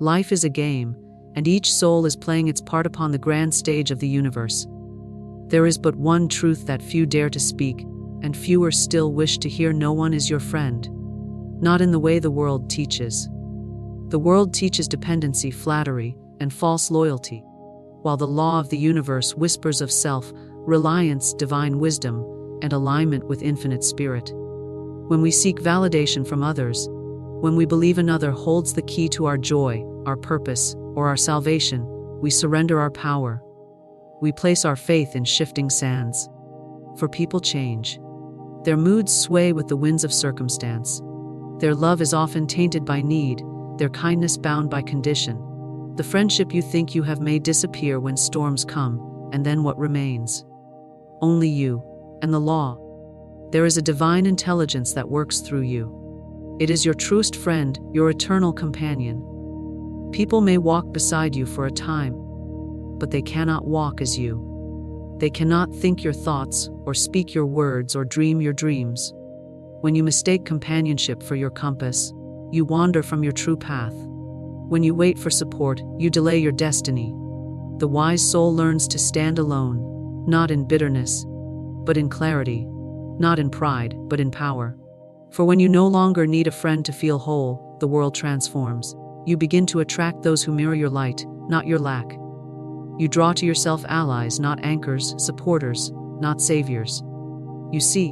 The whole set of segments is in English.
Life is a game, and each soul is playing its part upon the grand stage of the universe. There is but one truth that few dare to speak, and fewer still wish to hear. No one is your friend. Not in the way the world teaches. The world teaches dependency, flattery, and false loyalty, while the law of the universe whispers of self-reliance, divine wisdom, and alignment with infinite spirit. When we seek validation from others, when we believe another holds the key to our joy, our purpose, or our salvation, we surrender our power. We place our faith in shifting sands. For people change. Their moods sway with the winds of circumstance. Their love is often tainted by need, their kindness bound by condition. The friendship you think you have may disappear when storms come, and then what remains? Only you, and the law. There is a divine intelligence that works through you. It is your truest friend, your eternal companion. People may walk beside you for a time, but they cannot walk as you. They cannot think your thoughts, or speak your words, or dream your dreams. When you mistake companionship for your compass, you wander from your true path. When you wait for support, you delay your destiny. The wise soul learns to stand alone, not in bitterness, but in clarity, not in pride, but in power. For when you no longer need a friend to feel whole, the world transforms. You begin to attract those who mirror your light, not your lack. You draw to yourself allies, not anchors, supporters, not saviors. You see,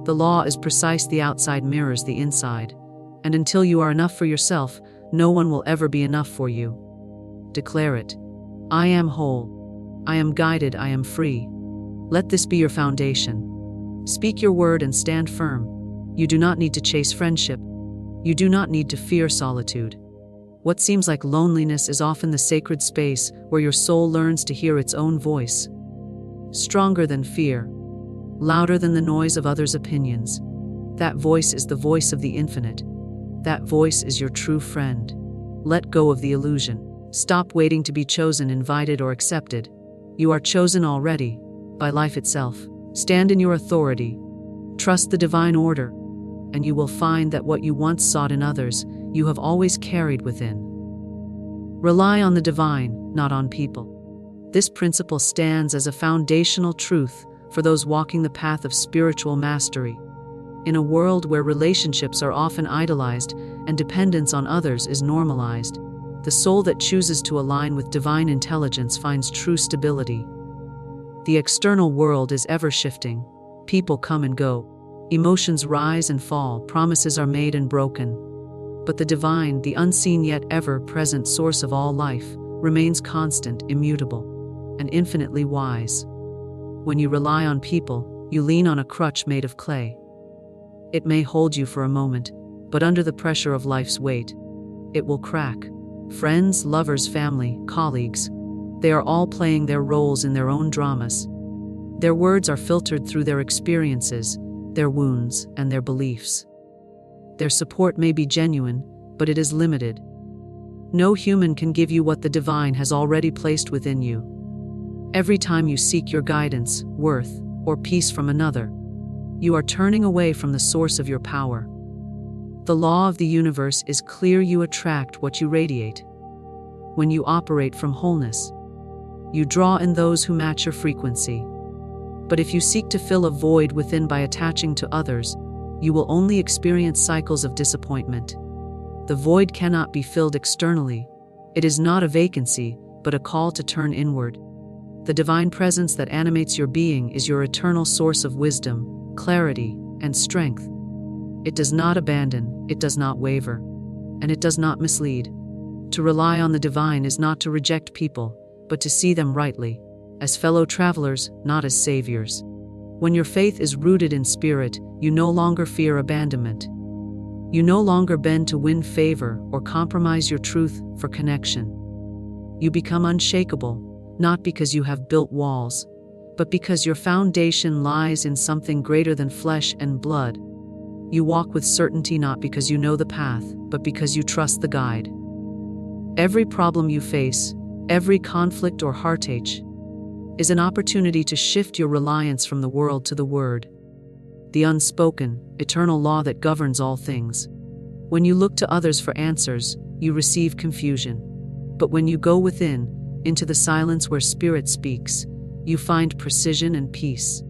the law is precise. The outside mirrors the inside, and until you are enough for yourself, no one will ever be enough for you. Declare it. I am whole. I am guided. I am free. Let this be your foundation. Speak your word and stand firm. You do not need to chase friendship. You do not need to fear solitude. What seems like loneliness is often the sacred space where your soul learns to hear its own voice. Stronger than fear, louder than the noise of others' opinions. That voice is the voice of the infinite. That voice is your true friend. Let go of the illusion. Stop waiting to be chosen, invited, or accepted. You are chosen already, by life itself. Stand in your authority. Trust the divine order, and you will find that what you once sought in others, you have always carried within. Rely on the divine, not on people. This principle stands as a foundational truth for those walking the path of spiritual mastery. In a world where relationships are often idolized and dependence on others is normalized, the soul that chooses to align with divine intelligence finds true stability. The external world is ever shifting. People come and go. Emotions rise and fall. Promises are made and broken. But the divine, the unseen yet ever-present source of all life, remains constant, immutable, and infinitely wise. When you rely on people, you lean on a crutch made of clay. It may hold you for a moment, but under the pressure of life's weight, it will crack. Friends, lovers, family, colleagues, they are all playing their roles in their own dramas. Their words are filtered through their experiences, their wounds, and their beliefs. Their support may be genuine, but it is limited. No human can give you what the divine has already placed within you. Every time you seek your guidance, worth, or peace from another, you are turning away from the source of your power. The law of the universe is clear: you attract what you radiate. When you operate from wholeness, you draw in those who match your frequency. But if you seek to fill a void within by attaching to others, you will only experience cycles of disappointment. The void cannot be filled externally. It is not a vacancy, but a call to turn inward. The divine presence that animates your being is your eternal source of wisdom, clarity, and strength. It does not abandon, it does not waver, and it does not mislead. To rely on the divine is not to reject people, but to see them rightly, as fellow travelers, not as saviors. When your faith is rooted in spirit, you no longer fear abandonment. You no longer bend to win favor or compromise your truth for connection. You become unshakable, not because you have built walls, but because your foundation lies in something greater than flesh and blood. You walk with certainty not because you know the path, but because you trust the guide. Every problem you face, every conflict or heartache, is an opportunity to shift your reliance from the world to the Word, the unspoken, eternal law that governs all things. When you look to others for answers, you receive confusion. But when you go within, into the silence where spirit speaks, you find precision and peace.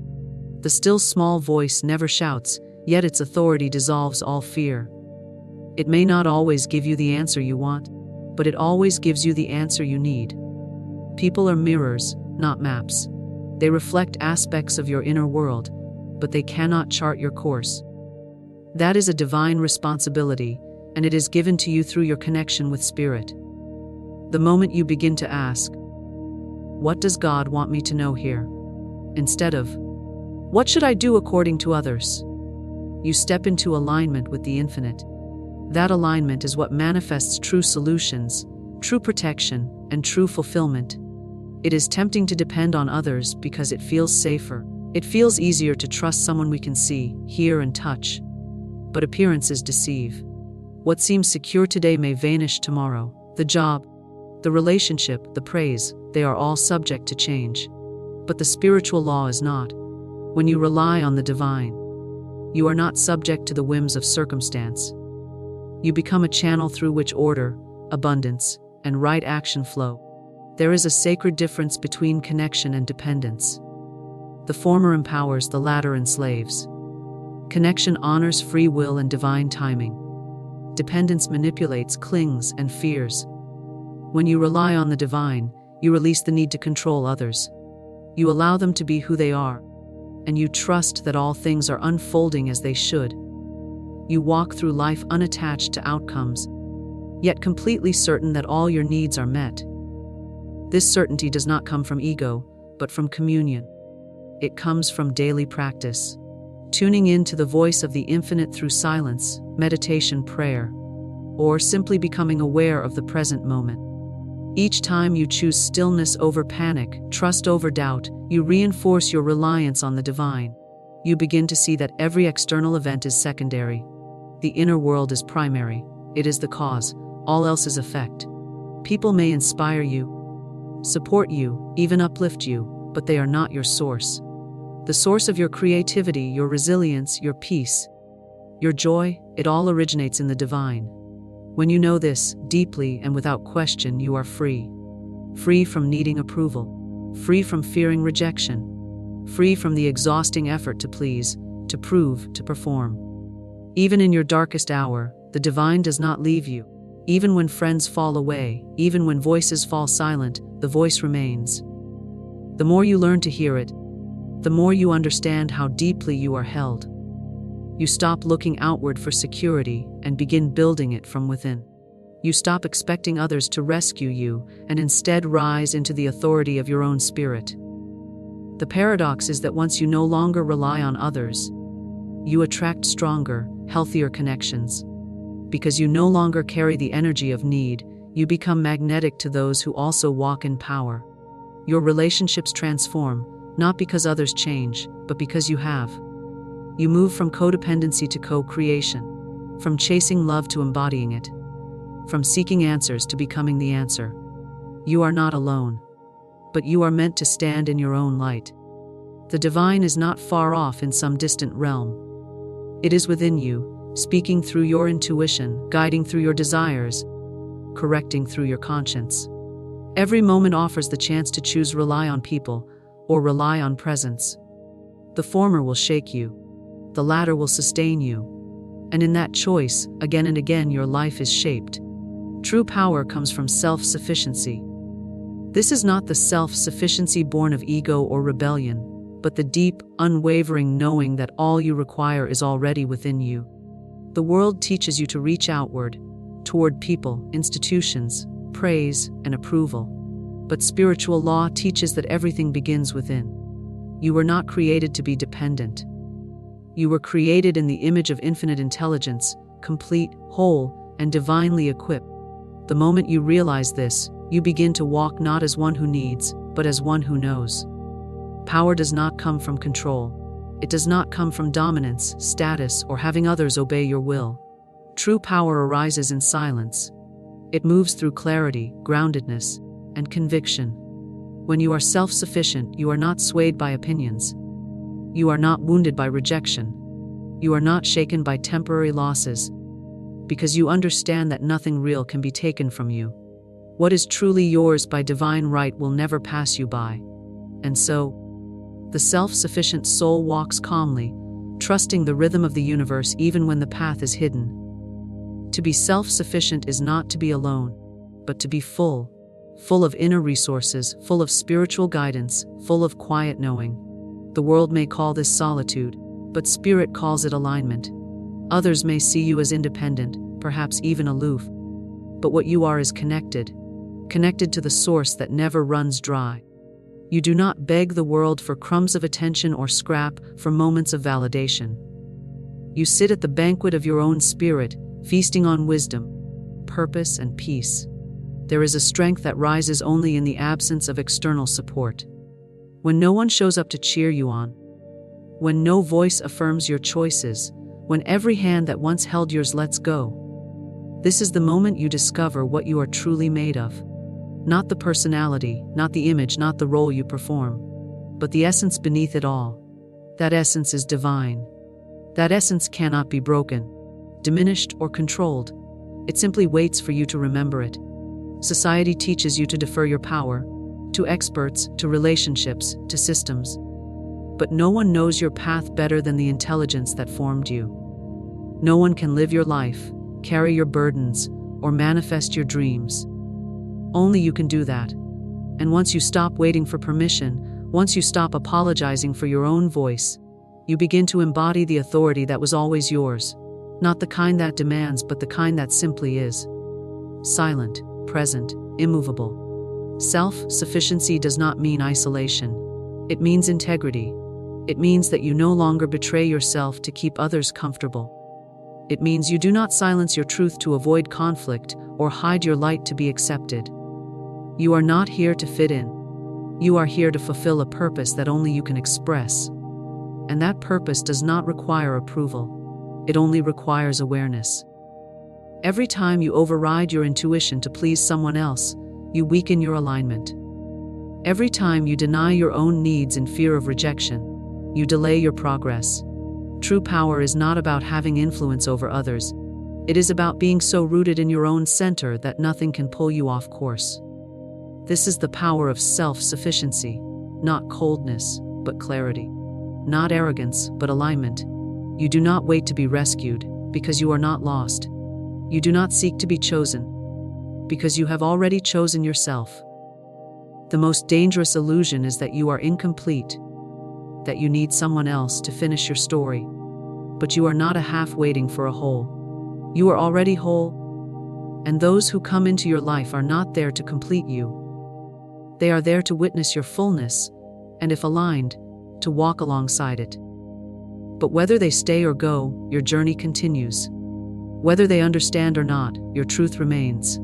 The still small voice never shouts, yet its authority dissolves all fear. It may not always give you the answer you want, but it always gives you the answer you need. People are mirrors, not maps. They reflect aspects of your inner world, but they cannot chart your course. That is a divine responsibility, and it is given to you through your connection with Spirit. The moment you begin to ask, "What does God want me to know here?" instead of, "What should I do according to others?" you step into alignment with the infinite. That alignment is what manifests true solutions, true protection, and true fulfillment. It is tempting to depend on others because it feels safer. It feels easier to trust someone we can see, hear, and touch. But appearances deceive. What seems secure today may vanish tomorrow. The job, the relationship, the praise, they are all subject to change. But the spiritual law is not. When you rely on the divine, you are not subject to the whims of circumstance. You become a channel through which order, abundance, and right action flow. There is a sacred difference between connection and dependence. The former empowers, the latter enslaves. Connection honors free will and divine timing. Dependence manipulates, clings, and fears. When you rely on the divine, you release the need to control others. You allow them to be who they are, and you trust that all things are unfolding as they should. You walk through life unattached to outcomes, yet completely certain that all your needs are met. This certainty does not come from ego, but from communion. It comes from daily practice, tuning in to the voice of the infinite through silence, meditation, prayer, or simply becoming aware of the present moment. Each time you choose stillness over panic, trust over doubt, you reinforce your reliance on the divine. You begin to see that every external event is secondary. The inner world is primary. It is the cause. All else is effect. People may inspire you, support you, even uplift you, but they are not your source. The source of your creativity, your resilience, your peace, your joy, it all originates in the divine. When you know this deeply and without question, you are free. Free from needing approval, free from fearing rejection, free from the exhausting effort to please, to prove, to perform. Even in your darkest hour, the divine does not leave you. Even when friends fall away, even when voices fall silent, the voice remains. The more you learn to hear it, the more you understand how deeply you are held. You stop looking outward for security and begin building it from within. You stop expecting others to rescue you and instead rise into the authority of your own spirit. The paradox is that once you no longer rely on others, you attract stronger, healthier connections. Because you no longer carry the energy of need, you become magnetic to those who also walk in power. Your relationships transform, not because others change, but because you have. You move from codependency to co-creation, from chasing love to embodying it, from seeking answers to becoming the answer. You are not alone, but you are meant to stand in your own light. The divine is not far off in some distant realm. It is within you, speaking through your intuition, guiding through your desires, correcting through your conscience. Every moment offers the chance to choose rely on people or rely on presence. The former will shake you, the latter will sustain you. And in that choice, again and again, your life is shaped. True power comes from self-sufficiency. This is not the self-sufficiency born of ego or rebellion, but the deep, unwavering knowing that all you require is already within you. The world teaches you to reach outward, toward people, institutions, praise, and approval. But spiritual law teaches that everything begins within. You were not created to be dependent. You were created in the image of infinite intelligence, complete, whole, and divinely equipped. The moment you realize this, you begin to walk not as one who needs, but as one who knows. Power does not come from control. It does not come from dominance, status, or having others obey your will. True power arises in silence. It moves through clarity, groundedness, and conviction. When you are self-sufficient, you are not swayed by opinions. You are not wounded by rejection. You are not shaken by temporary losses. because you understand that nothing real can be taken from you. What is truly yours by divine right will never pass you by. And so, the self-sufficient soul walks calmly, trusting the rhythm of the universe even when the path is hidden. To be self-sufficient is not to be alone, but to be full of inner resources, full of spiritual guidance, full of quiet knowing. The world may call this solitude, but spirit calls it alignment. Others may see you as independent, perhaps even aloof. But what you are is connected to the source that never runs dry. You do not beg the world for crumbs of attention or scrap for moments of validation. You sit at the banquet of your own spirit, feasting on wisdom, purpose, and peace. There is a strength that rises only in the absence of external support. When no one shows up to cheer you on, when no voice affirms your choices, when every hand that once held yours lets go, this is the moment you discover what you are truly made of. Not the personality, not the image, not the role you perform, but the essence beneath it all. That essence is divine. That essence cannot be broken, diminished, or controlled. It simply waits for you to remember it. Society teaches you to defer your power to experts, to relationships, to systems. But no one knows your path better than the intelligence that formed you. No one can live your life, carry your burdens, or manifest your dreams. Only you can do that. And once you stop waiting for permission, once you stop apologizing for your own voice, you begin to embody the authority that was always yours. Not the kind that demands, but the kind that simply is. Silent, present, immovable. Self-sufficiency does not mean isolation. It means integrity. It means that you no longer betray yourself to keep others comfortable. It means you do not silence your truth to avoid conflict or hide your light to be accepted. You are not here to fit in. You are here to fulfill a purpose that only you can express. And that purpose does not require approval. It only requires awareness. Every time you override your intuition to please someone else, you weaken your alignment. Every time you deny your own needs in fear of rejection, you delay your progress. True power is not about having influence over others. It is about being so rooted in your own center that nothing can pull you off course. This is the power of self-sufficiency, not coldness, but clarity. Not arrogance, but alignment. You do not wait to be rescued, because you are not lost. You do not seek to be chosen, because you have already chosen yourself. The most dangerous illusion is that you are incomplete, that you need someone else to finish your story. But you are not a half waiting for a whole. You are already whole, and those who come into your life are not there to complete you. They are there to witness your fullness, and if aligned, to walk alongside it. But whether they stay or go, your journey continues. Whether they understand or not, your truth remains.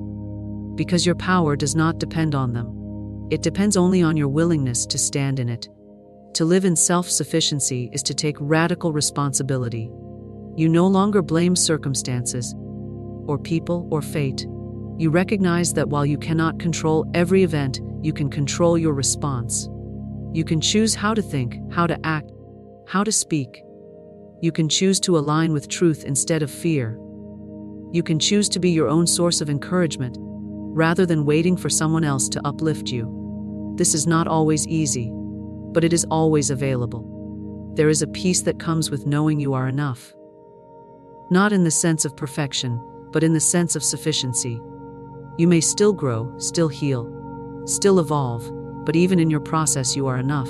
Because your power does not depend on them. It depends only on your willingness to stand in it. To live in self-sufficiency is to take radical responsibility. You no longer blame circumstances, or people, or fate. You recognize that while you cannot control every event, you can control your response. You can choose how to think, how to act, how to speak. You can choose to align with truth instead of fear. You can choose to be your own source of encouragement, rather than waiting for someone else to uplift you. This is not always easy, but it is always available. There is a peace that comes with knowing you are enough. Not in the sense of perfection, but in the sense of sufficiency. You may still grow, still heal, still evolve, but even in your process you are enough.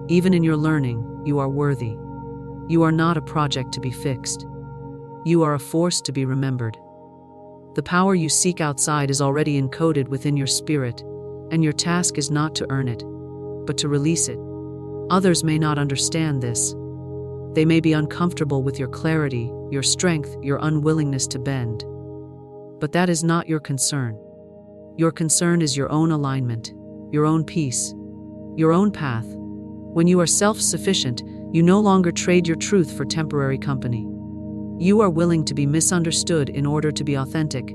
Even in your learning, you are worthy. You are not a project to be fixed. You are a force to be remembered. The power you seek outside is already encoded within your spirit, and your task is not to earn it, but to release it. Others may not understand this. They may be uncomfortable with your clarity, your strength, your unwillingness to bend. But that is not your concern. Your concern is your own alignment, your own peace, your own path. When you are self-sufficient, you no longer trade your truth for temporary company. You are willing to be misunderstood in order to be authentic.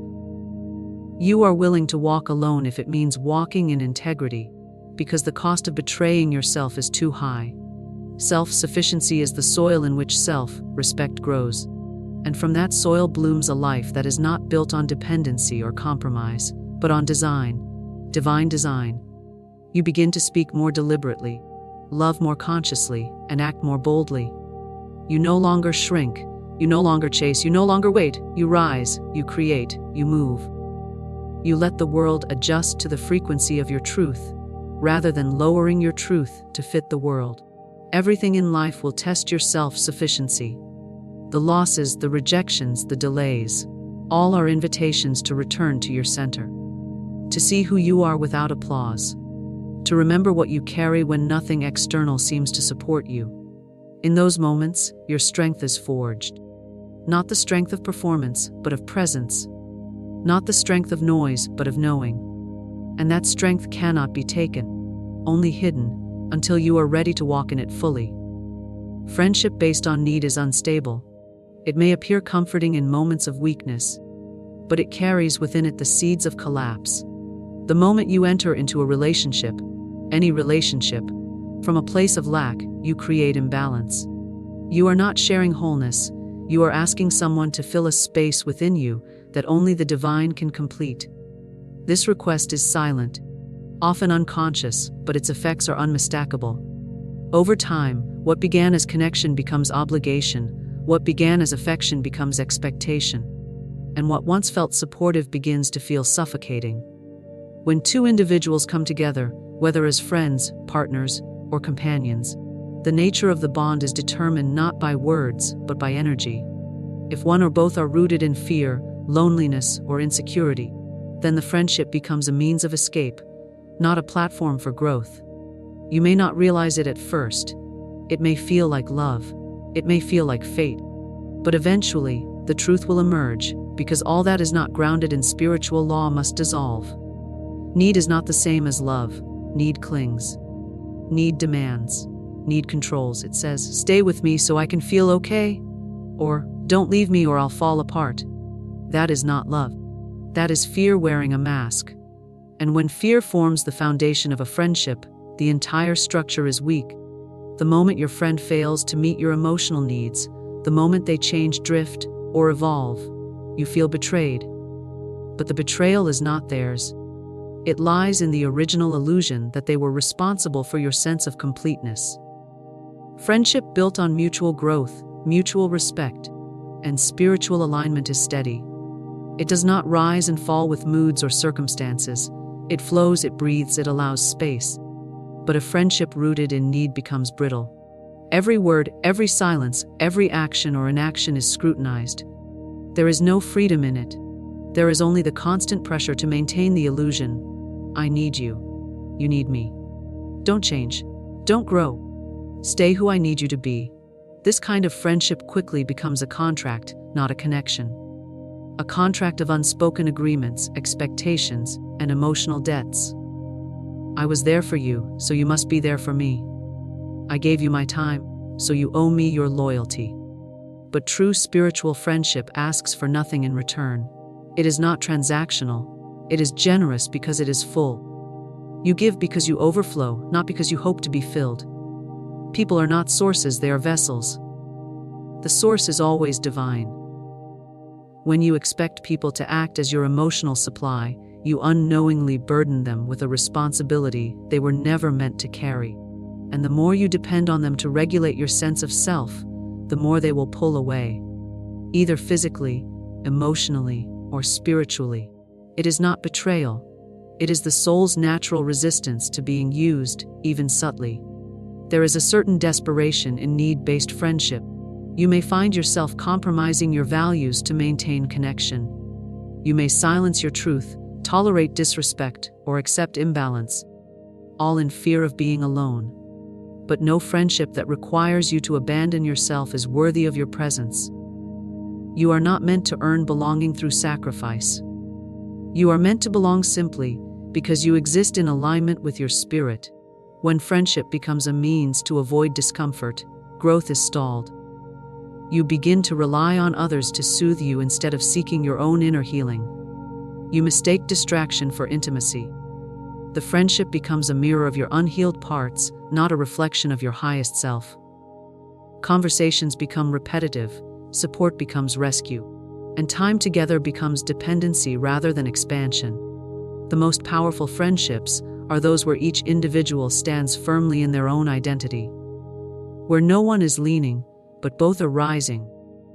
You are willing to walk alone if it means walking in integrity, because the cost of betraying yourself is too high. Self-sufficiency is the soil in which self-respect grows. And from that soil blooms a life that is not built on dependency or compromise, but on design, divine design. You begin to speak more deliberately, love more consciously, and act more boldly. You no longer shrink, you no longer chase, you no longer wait. You rise, you create, you move. You let the world adjust to the frequency of your truth, rather than lowering your truth to fit the world. Everything in life will test your self-sufficiency. The losses, the rejections, the delays, all are invitations to return to your center. To see who you are without applause. To remember what you carry when nothing external seems to support you. In those moments, your strength is forged. Not the strength of performance, but of presence. Not the strength of noise, but of knowing. And that strength cannot be taken, only hidden, until you are ready to walk in it fully. Friendship based on need is unstable. It may appear comforting in moments of weakness, but it carries within it the seeds of collapse. The moment you enter into a relationship, any relationship, from a place of lack, you create imbalance. You are not sharing wholeness, you are asking someone to fill a space within you that only the divine can complete. This request is silent, often unconscious, but its effects are unmistakable. Over time, what began as connection becomes obligation, what began as affection becomes expectation, and what once felt supportive begins to feel suffocating. When two individuals come together, whether as friends, partners, or companions, the nature of the bond is determined not by words, but by energy. If one or both are rooted in fear, loneliness, or insecurity, then the friendship becomes a means of escape, not a platform for growth. You may not realize it at first. It may feel like love. It may feel like fate. But eventually, the truth will emerge, because all that is not grounded in spiritual law must dissolve. Need is not the same as love. Need clings. Need demands. Need controls. It says, "Stay with me so I can feel okay," or "Don't leave me or I'll fall apart." That is not love. That is fear wearing a mask. And when fear forms the foundation of a friendship, the entire structure is weak. The moment your friend fails to meet your emotional needs, the moment they change, drift, or evolve, you feel betrayed. But the betrayal is not theirs. It lies in the original illusion that they were responsible for your sense of completeness. Friendship built on mutual growth, mutual respect, and spiritual alignment is steady. It does not rise and fall with moods or circumstances. It flows, it breathes, it allows space. But a friendship rooted in need becomes brittle. Every word, every silence, every action or inaction is scrutinized. There is no freedom in it. There is only the constant pressure to maintain the illusion. I need you. You need me. Don't change. Don't grow. Stay who I need you to be. This kind of friendship quickly becomes a contract, not a connection. A contract of unspoken agreements, expectations, and emotional debts. I was there for you, so you must be there for me. I gave you my time, so you owe me your loyalty. But true spiritual friendship asks for nothing in return. It is not transactional. It is generous because it is full. You give because you overflow, not because you hope to be filled. People are not sources, they are vessels. The source is always divine. When you expect people to act as your emotional supply, you unknowingly burden them with a responsibility they were never meant to carry. And the more you depend on them to regulate your sense of self, the more they will pull away, either physically, emotionally, or spiritually. It is not betrayal. It is the soul's natural resistance to being used, even subtly. There is a certain desperation in need-based friendship. You may find yourself compromising your values to maintain connection. You may silence your truth, tolerate disrespect, or accept imbalance, all in fear of being alone. But no friendship that requires you to abandon yourself is worthy of your presence. You are not meant to earn belonging through sacrifice. You are meant to belong simply because you exist in alignment with your spirit. When friendship becomes a means to avoid discomfort, growth is stalled. You begin to rely on others to soothe you instead of seeking your own inner healing. You mistake distraction for intimacy. The friendship becomes a mirror of your unhealed parts, not a reflection of your highest self. Conversations become repetitive, support becomes rescue, and time together becomes dependency rather than expansion. The most powerful friendships are those where each individual stands firmly in their own identity, where no one is leaning, but both are rising.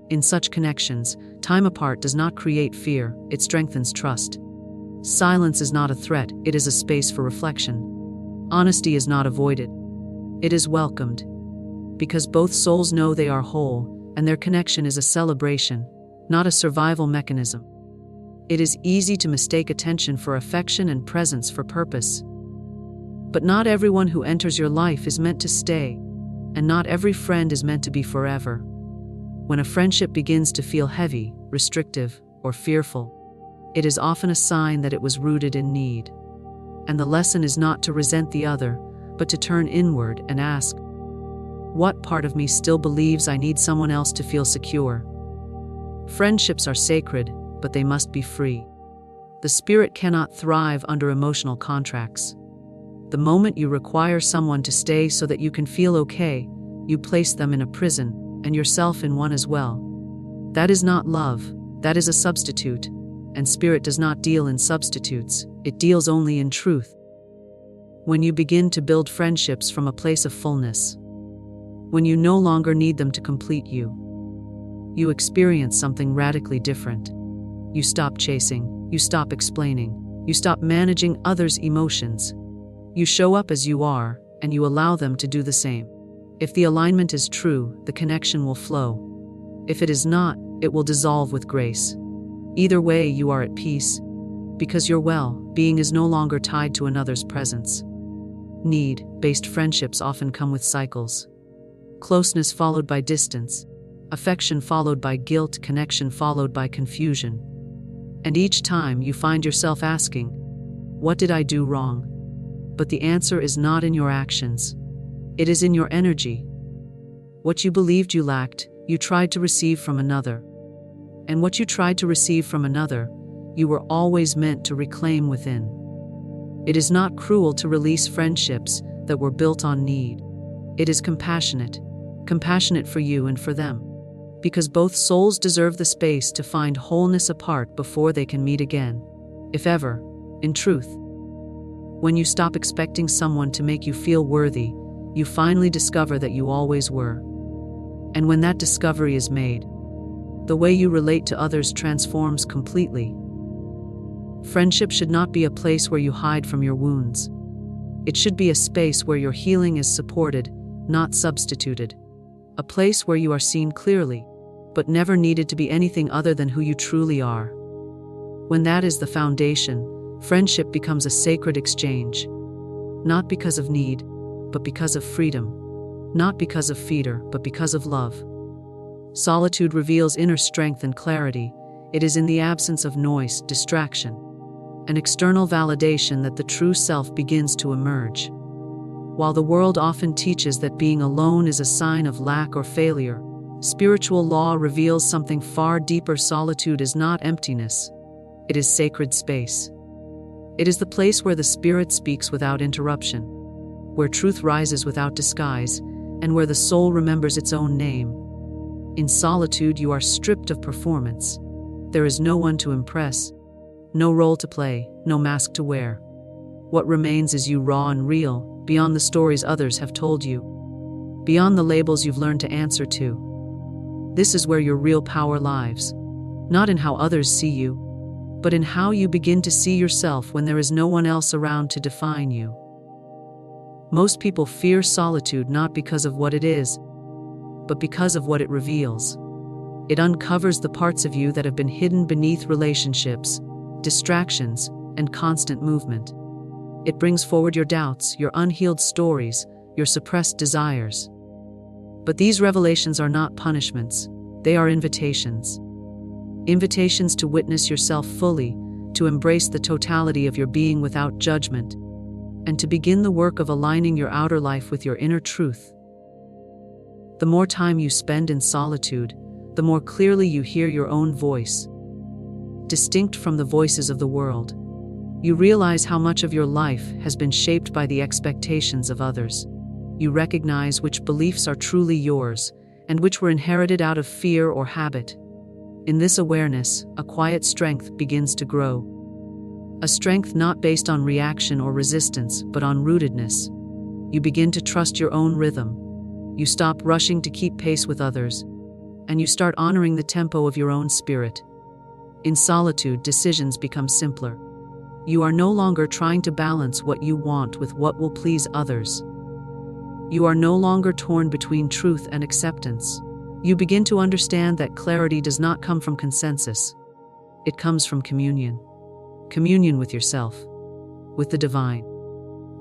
In such connections, time apart does not create fear, it strengthens trust. Silence is not a threat, it is a space for reflection. Honesty is not avoided, it is welcomed, because both souls know they are whole, and their connection is a celebration, not a survival mechanism. It is easy to mistake attention for affection and presence for purpose. But not everyone who enters your life is meant to stay, and not every friend is meant to be forever. When a friendship begins to feel heavy, restrictive, or fearful, it is often a sign that it was rooted in need. And the lesson is not to resent the other, but to turn inward and ask, what part of me still believes I need someone else to feel secure? Friendships are sacred, but they must be free. The spirit cannot thrive under emotional contracts. The moment you require someone to stay so that you can feel okay, you place them in a prison, and yourself in one as well. That is not love, that is a substitute, and spirit does not deal in substitutes, it deals only in truth. When you begin to build friendships from a place of fullness, when you no longer need them to complete you, you experience something radically different. You stop chasing, you stop explaining, you stop managing others' emotions. You show up as you are, and you allow them to do the same. If the alignment is true, the connection will flow. If it is not, it will dissolve with grace. Either way, you are at peace. Because your well-being is no longer tied to another's presence. Need-based friendships often come with cycles. Closeness followed by distance. Affection followed by guilt, connection followed by confusion. And each time you find yourself asking, what did I do wrong? But the answer is not in your actions. It is in your energy. What you believed you lacked, you tried to receive from another. And what you tried to receive from another, you were always meant to reclaim within. It is not cruel to release friendships that were built on need. It is compassionate for you and for them. Because both souls deserve the space to find wholeness apart before they can meet again. If ever, in truth. When you stop expecting someone to make you feel worthy, you finally discover that you always were. And when that discovery is made, the way you relate to others transforms completely. Friendship should not be a place where you hide from your wounds. It should be a space where your healing is supported, not substituted. A place where you are seen clearly, but never needed to be anything other than who you truly are. When that is the foundation, friendship becomes a sacred exchange. Not because of need, but because of freedom. Not because of fear, but because of love. Solitude reveals inner strength and clarity. It is in the absence of noise, distraction, and external validation that the true self begins to emerge. While the world often teaches that being alone is a sign of lack or failure, spiritual law reveals something far deeper. Solitude is not emptiness. It is sacred space. It is the place where the spirit speaks without interruption, where truth rises without disguise, and where the soul remembers its own name. In solitude, you are stripped of performance. There is no one to impress, no role to play, no mask to wear. What remains is you, raw and real, beyond the stories others have told you, beyond the labels you've learned to answer to. This is where your real power lies, not in how others see you, but in how you begin to see yourself when there is no one else around to define you. Most people fear solitude not because of what it is, but because of what it reveals. It uncovers the parts of you that have been hidden beneath relationships, distractions, and constant movement. It brings forward your doubts, your unhealed stories, your suppressed desires. But these revelations are not punishments, they are invitations. Invitations to witness yourself fully, to embrace the totality of your being without judgment, and to begin the work of aligning your outer life with your inner truth. The more time you spend in solitude, the more clearly you hear your own voice, distinct from the voices of the world. You realize how much of your life has been shaped by the expectations of others. You recognize which beliefs are truly yours, and which were inherited out of fear or habit. In this awareness, a quiet strength begins to grow. A strength not based on reaction or resistance, but on rootedness. You begin to trust your own rhythm. You stop rushing to keep pace with others, and you start honoring the tempo of your own spirit. In solitude, decisions become simpler. You are no longer trying to balance what you want with what will please others. You are no longer torn between truth and acceptance. You begin to understand that clarity does not come from consensus. It comes from communion. Communion with yourself, with the divine,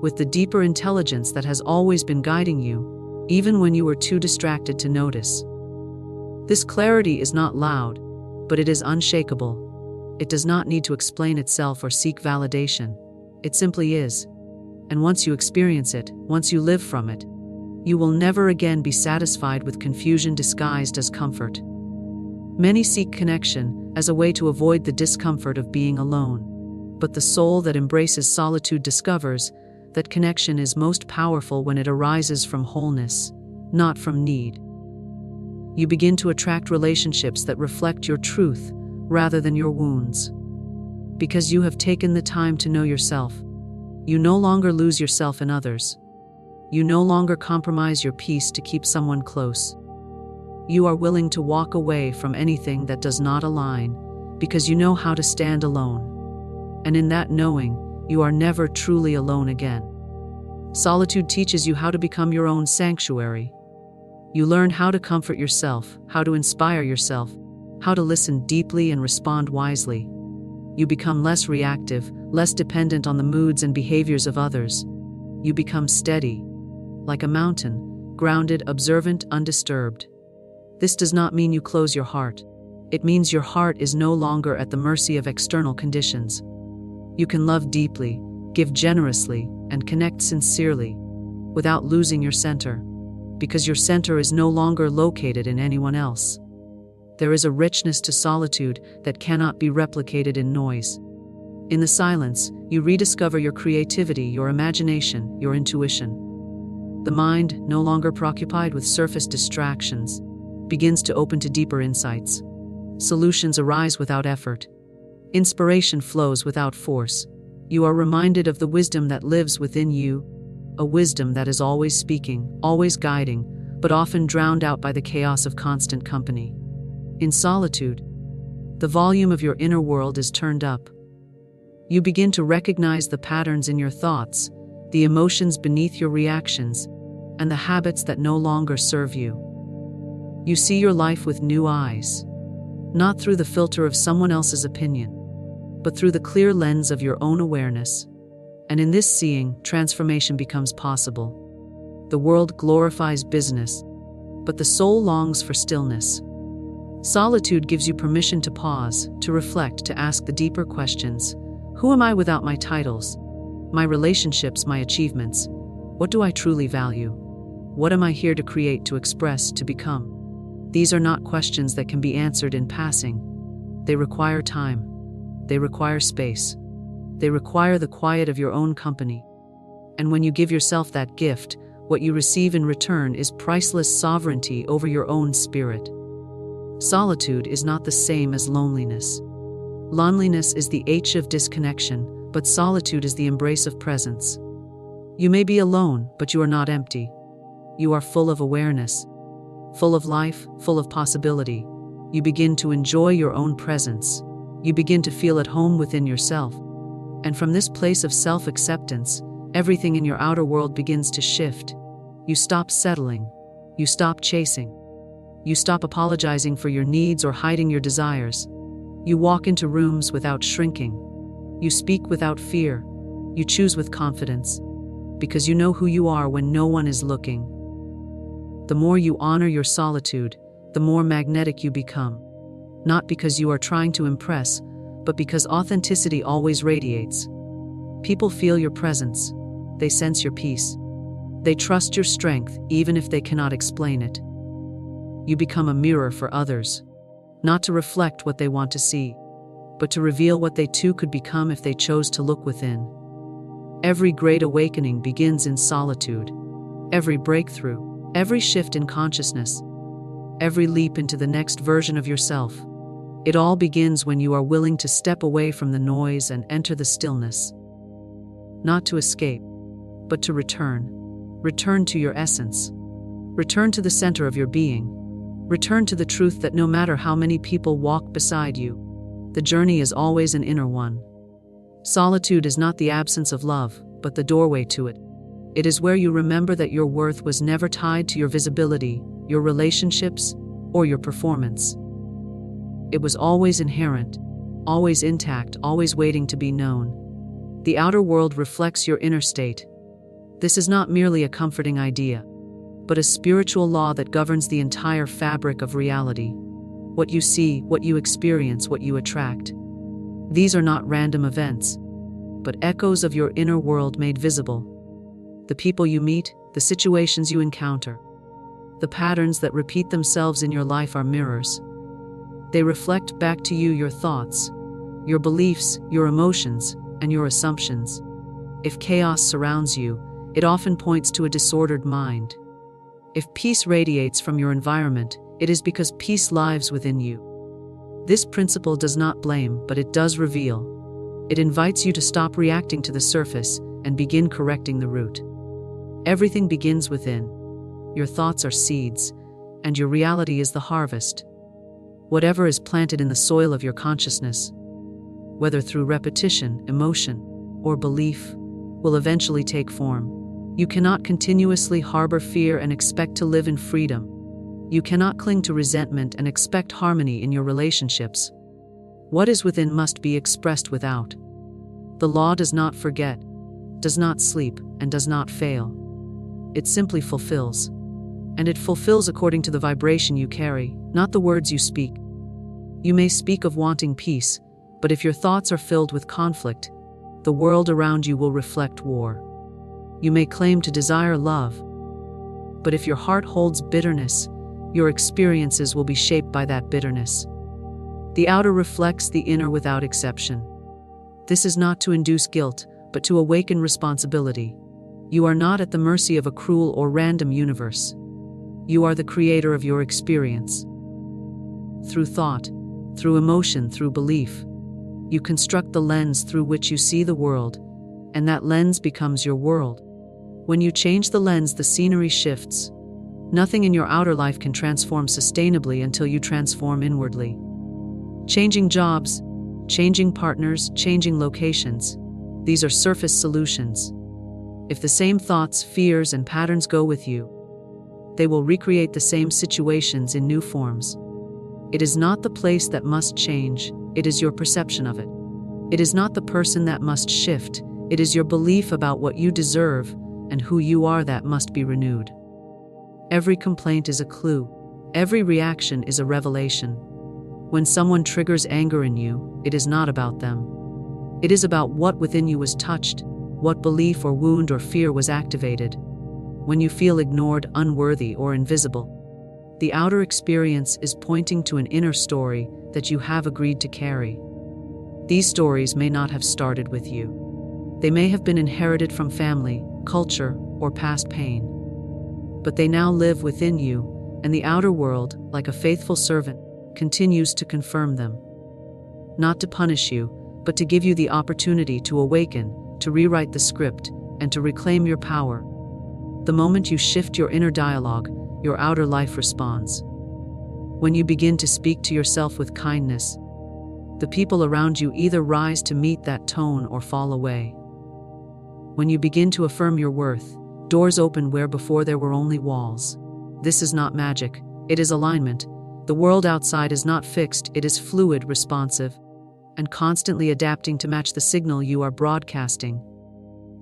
with the deeper intelligence that has always been guiding you, even when you were too distracted to notice. This clarity is not loud, but it is unshakable. It does not need to explain itself or seek validation. It simply is. And once you experience it, once you live from it, you will never again be satisfied with confusion disguised as comfort. Many seek connection as a way to avoid the discomfort of being alone. But the soul that embraces solitude discovers that connection is most powerful when it arises from wholeness, not from need. You begin to attract relationships that reflect your truth rather than your wounds. Because you have taken the time to know yourself, you no longer lose yourself in others. You no longer compromise your peace to keep someone close. You are willing to walk away from anything that does not align because you know how to stand alone. And in that knowing, you are never truly alone again. Solitude teaches you how to become your own sanctuary. You learn how to comfort yourself, how to inspire yourself, how to listen deeply and respond wisely. You become less reactive, less dependent on the moods and behaviors of others. You become steady, like a mountain, grounded, observant, undisturbed. This does not mean you close your heart. It means your heart is no longer at the mercy of external conditions. You can love deeply, give generously, and connect sincerely, without losing your center, because your center is no longer located in anyone else. There is a richness to solitude that cannot be replicated in noise. In the silence, you rediscover your creativity, your imagination, your intuition. The mind, no longer preoccupied with surface distractions, begins to open to deeper insights. Solutions arise without effort. Inspiration flows without force. You are reminded of the wisdom that lives within you, a wisdom that is always speaking, always guiding, but often drowned out by the chaos of constant company. In solitude, the volume of your inner world is turned up. You begin to recognize the patterns in your thoughts, the emotions beneath your reactions, and the habits that no longer serve you. You see your life with new eyes, not through the filter of someone else's opinion, but through the clear lens of your own awareness. And in this seeing, transformation becomes possible. The world glorifies business, but the soul longs for stillness. Solitude gives you permission to pause, to reflect, to ask the deeper questions. Who am I without my titles, my relationships, my achievements? What do I truly value? What am I here to create, to express, to become? These are not questions that can be answered in passing. They require time. They require space. They require the quiet of your own company. And when you give yourself that gift, what you receive in return is priceless sovereignty over your own spirit. Solitude is not the same as loneliness. Loneliness is the H of disconnection, but solitude is the embrace of presence. You may be alone, but you are not empty. You are full of awareness, full of life, full of possibility. You begin to enjoy your own presence. You begin to feel at home within yourself. And from this place of self-acceptance, everything in your outer world begins to shift. You stop settling. You stop chasing. You stop apologizing for your needs or hiding your desires. You walk into rooms without shrinking. You speak without fear. You choose with confidence, because you know who you are when no one is looking. The more you honor your solitude, the more magnetic you become. Not because you are trying to impress, but because authenticity always radiates. People feel your presence. They sense your peace. They trust your strength, even if they cannot explain it. You become a mirror for others, not to reflect what they want to see, but to reveal what they too could become if they chose to look within. Every great awakening begins in solitude. Every breakthrough, every shift in consciousness, every leap into the next version of yourself. It all begins when you are willing to step away from the noise and enter the stillness. Not to escape, but to return. Return to your essence. Return to the center of your being. Return to the truth that no matter how many people walk beside you, the journey is always an inner one. Solitude is not the absence of love, but the doorway to it. It is where you remember that your worth was never tied to your visibility, your relationships, or your performance. It was always inherent, always intact, always waiting to be known. The outer world reflects your inner state. This is not merely a comforting idea, but a spiritual law that governs the entire fabric of reality. What you see, what you experience, what you attract. These are not random events, but echoes of your inner world made visible. The people you meet, the situations you encounter, the patterns that repeat themselves in your life are mirrors. They reflect back to you your thoughts, your beliefs, your emotions, and your assumptions. If chaos surrounds you, it often points to a disordered mind. If peace radiates from your environment, it is because peace lives within you. This principle does not blame, but it does reveal. It invites you to stop reacting to the surface and begin correcting the root. Everything begins within. Your thoughts are seeds, and your reality is the harvest. Whatever is planted in the soil of your consciousness, whether through repetition, emotion, or belief, will eventually take form. You cannot continuously harbor fear and expect to live in freedom. You cannot cling to resentment and expect harmony in your relationships. What is within must be expressed without. The law does not forget, does not sleep, and does not fail. It simply fulfills. And it fulfills according to the vibration you carry, not the words you speak. You may speak of wanting peace, but if your thoughts are filled with conflict, the world around you will reflect war. You may claim to desire love, but if your heart holds bitterness, your experiences will be shaped by that bitterness. The outer reflects the inner without exception. This is not to induce guilt, but to awaken responsibility. You are not at the mercy of a cruel or random universe. You are the creator of your experience. Through thought, through emotion, through belief, you construct the lens through which you see the world, and that lens becomes your world. When you change the lens, the scenery shifts. Nothing in your outer life can transform sustainably until you transform inwardly. Changing jobs, changing partners, changing locations, these are surface solutions. If the same thoughts, fears, and patterns go with you, they will recreate the same situations in new forms. It is not the place that must change, it is your perception of it. It is not the person that must shift, it is your belief about what you deserve and who you are that must be renewed. Every complaint is a clue. Every reaction is a revelation. When someone triggers anger in you, it is not about them. It is about what within you was touched, what belief or wound or fear was activated. When you feel ignored, unworthy, or invisible, the outer experience is pointing to an inner story that you have agreed to carry. These stories may not have started with you. They may have been inherited from family, culture, or past pain. But they now live within you, and the outer world, like a faithful servant, continues to confirm them. Not to punish you, but to give you the opportunity to awaken, to rewrite the script, and to reclaim your power. The moment you shift your inner dialogue, your outer life responds. When you begin to speak to yourself with kindness, the people around you either rise to meet that tone or fall away. When you begin to affirm your worth, doors open where before there were only walls. This is not magic, it is alignment. The world outside is not fixed, it is fluid, responsive, and constantly adapting to match the signal you are broadcasting.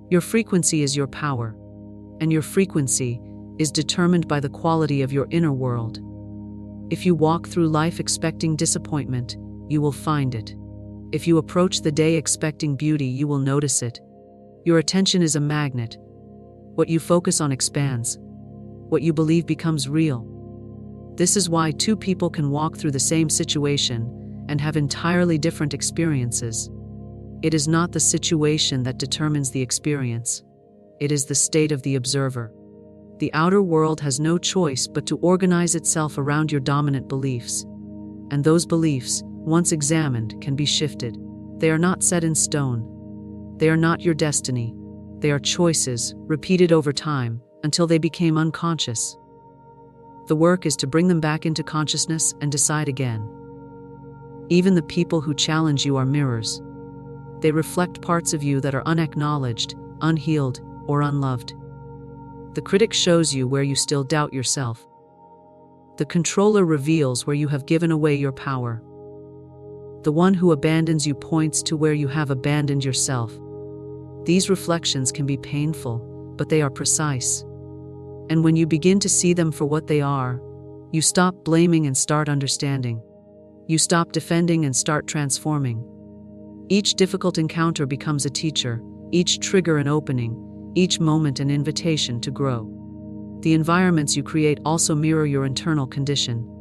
Your frequency is your power, and your frequency is determined by the quality of your inner world. If you walk through life expecting disappointment, you will find it. If you approach the day expecting beauty, you will notice it. Your attention is a magnet. What you focus on expands. What you believe becomes real. This is why two people can walk through the same situation and have entirely different experiences. It is not the situation that determines the experience. It is the state of the observer. The outer world has no choice but to organize itself around your dominant beliefs. And those beliefs, once examined, can be shifted. They are not set in stone. They are not your destiny. They are choices, repeated over time, until they became unconscious. The work is to bring them back into consciousness and decide again. Even the people who challenge you are mirrors. They reflect parts of you that are unacknowledged, unhealed, or unloved. The critic shows you where you still doubt yourself. The controller reveals where you have given away your power. The one who abandons you points to where you have abandoned yourself. These reflections can be painful, but they are precise. And when you begin to see them for what they are, you stop blaming and start understanding. You stop defending and start transforming. Each difficult encounter becomes a teacher, each trigger an opening, each moment an invitation to grow. The environments you create also mirror your internal condition.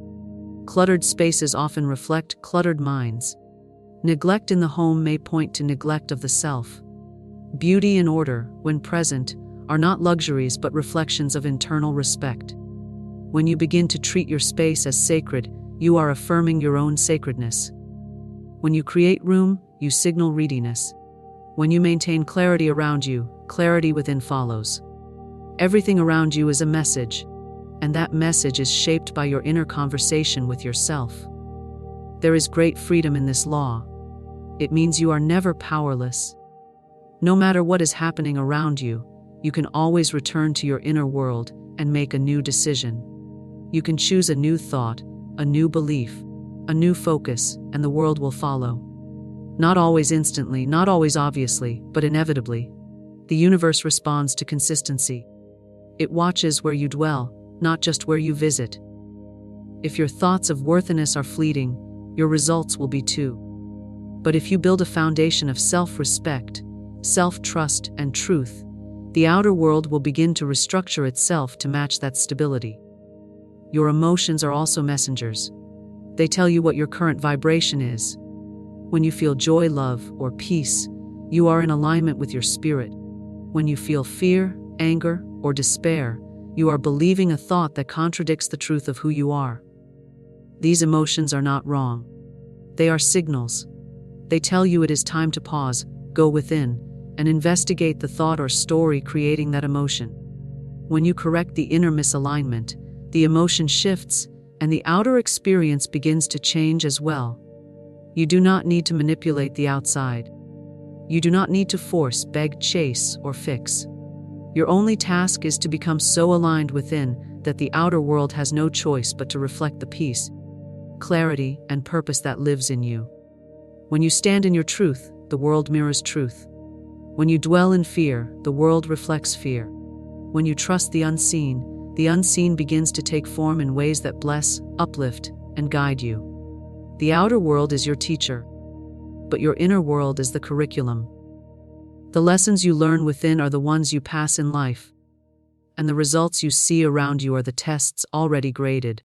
Cluttered spaces often reflect cluttered minds. Neglect in the home may point to neglect of the self. Beauty and order, when present, are not luxuries but reflections of internal respect. When you begin to treat your space as sacred, you are affirming your own sacredness. When you create room, you signal readiness. When you maintain clarity around you, clarity within follows. Everything around you is a message, and that message is shaped by your inner conversation with yourself. There is great freedom in this law. It means you are never powerless. No matter what is happening around you, you can always return to your inner world and make a new decision. You can choose a new thought, a new belief, a new focus, and the world will follow. Not always instantly, not always obviously, but inevitably. The universe responds to consistency. It watches where you dwell, not just where you visit. If your thoughts of worthiness are fleeting, your results will be too. But if you build a foundation of self-respect, self-trust, and truth, the outer world will begin to restructure itself to match that stability. Your emotions are also messengers. They tell you what your current vibration is. When you feel joy, love, or peace, you are in alignment with your spirit. When you feel fear, anger, or despair, you are believing a thought that contradicts the truth of who you are. These emotions are not wrong. They are signals. They tell you it is time to pause, go within, and investigate the thought or story creating that emotion. When you correct the inner misalignment, the emotion shifts, and the outer experience begins to change as well. You do not need to manipulate the outside. You do not need to force, beg, chase, or fix. Your only task is to become so aligned within that the outer world has no choice but to reflect the peace, clarity, and purpose that lives in you. When you stand in your truth, the world mirrors truth. When you dwell in fear, the world reflects fear. When you trust the unseen begins to take form in ways that bless, uplift, and guide you. The outer world is your teacher, but your inner world is the curriculum. The lessons you learn within are the ones you pass in life, and the results you see around you are the tests already graded.